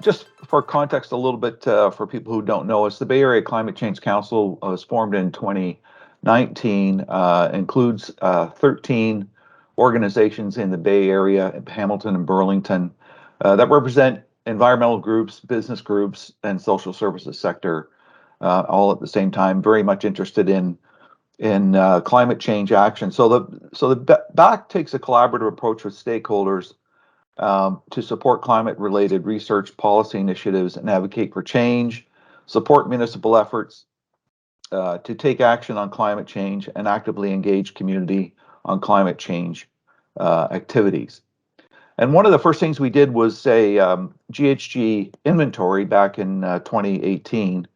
Just for context a little bit, for people who don't know us, the Bay Area Climate Change Council was formed in 2019, includes 13 organizations in the Bay Area, Hamilton and Burlington, that represent environmental groups, business groups, and social services sector, all at the same time, very much interested in climate change action. So the BAC takes a collaborative approach with stakeholders to support climate-related research, policy initiatives, and advocate for change, support municipal efforts to take action on climate change, and actively engage community on climate change activities. And one of the first things we did was a GHG inventory back in 2018.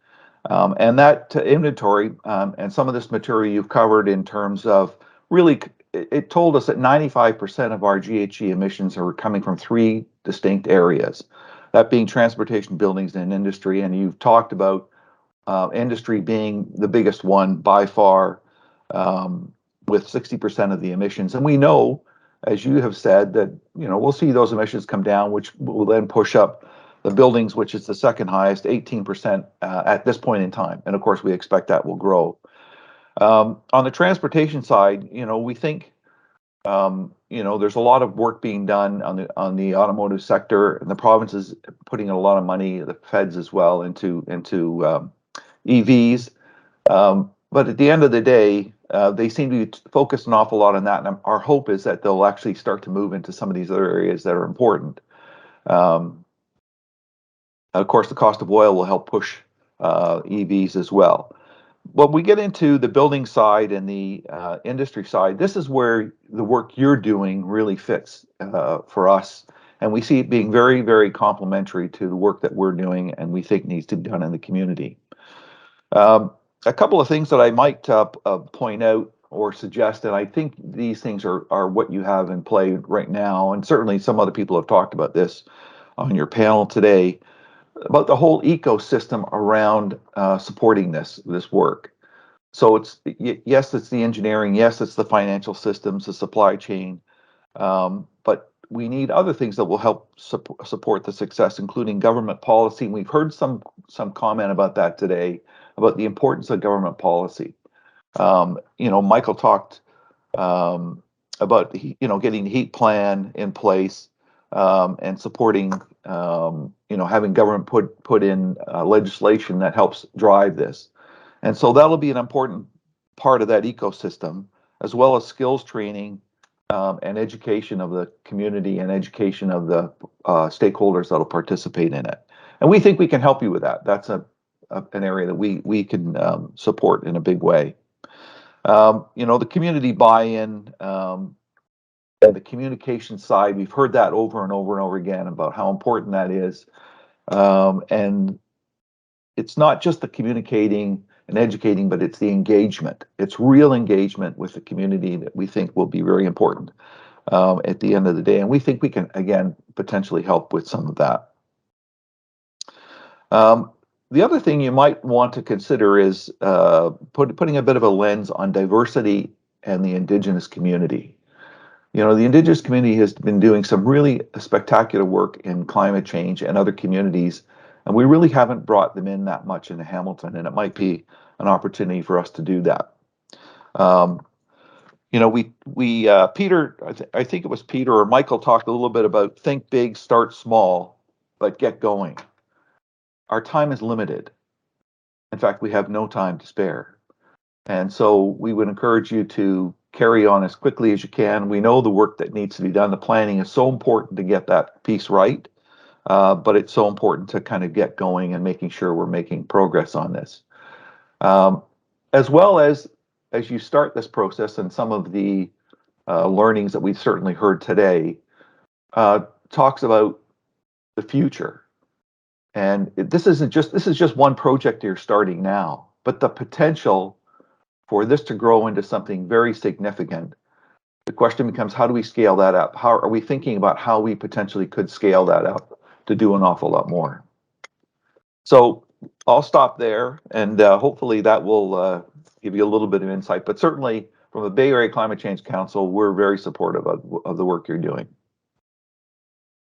And that inventory and some of this material you've covered in terms of really, it told us that 95% of our GHG emissions are coming from three distinct areas, that being transportation, buildings, and industry. And you've talked about industry being the biggest one by far, with 60% of the emissions. And we know, as you have said, that we'll see those emissions come down, which will then push up the buildings, which is the second highest, 18% at this point in time. And of course, we expect that will grow. On the transportation side, we think there's a lot of work being done on the automotive sector, and the province is putting a lot of money, the feds as well, into EVs. But at the end of the day, they seem to be focused an awful lot on that. And our hope is that they'll actually start to move into some of these other areas that are important. Of course, the cost of oil will help push EVs as well. When we get into the building side and the industry side, this is where the work you're doing really fits for us. And we see it being very, very complementary to the work that we're doing and we think needs to be done in the community. A couple of things that I might point out or suggest, and I think these things are what you have in play right now, and certainly some other people have talked about this on your panel today, about the whole ecosystem around supporting this work. So yes, it's the engineering, yes, it's the financial systems, the supply chain, but we need other things that will help support the success, including government policy. And we've heard some comment about that today, about the importance of government policy. Michael talked about getting the heat plan in place and supporting having government put in legislation that helps drive this. And so that'll be an important part of that ecosystem, as well as skills training and education of the community and education of the stakeholders that'll participate in it. And we think we can help you with that. That's an area that we can support in a big way. The community buy-in and the communication side, we've heard that over and over and over again about how important that is. And it's not just the communicating and educating, but it's the engagement. It's real engagement with the community that we think will be very important at the end of the day. And we think we can, again, potentially help with some of that. The other thing you might want to consider is putting a bit of a lens on diversity and the Indigenous community. The Indigenous community has been doing some really spectacular work in climate change and other communities, and we really haven't brought them in that much into Hamilton, and it might be an opportunity for us to do that. Peter, I think it was Peter or Michael talked a little bit about think big, start small, but get going. Our time is limited. In fact, we have no time to spare. And so we would encourage you to carry on as quickly as you can. We know the work that needs to be done. The planning is so important to get that piece right, but it's so important to kind of get going and making sure we're making progress on this. As well as you start this process, and some of the learnings that we've certainly heard today talks about the future. And this is just one project you're starting now, but the potential for this to grow into something very significant. The question becomes, how do we scale that up? How are we thinking about how we potentially could scale that up to do an awful lot more? So I'll stop there, and hopefully that will give you a little bit of insight. But certainly from the Bay Area Climate Change Council, we're very supportive of the work you're doing.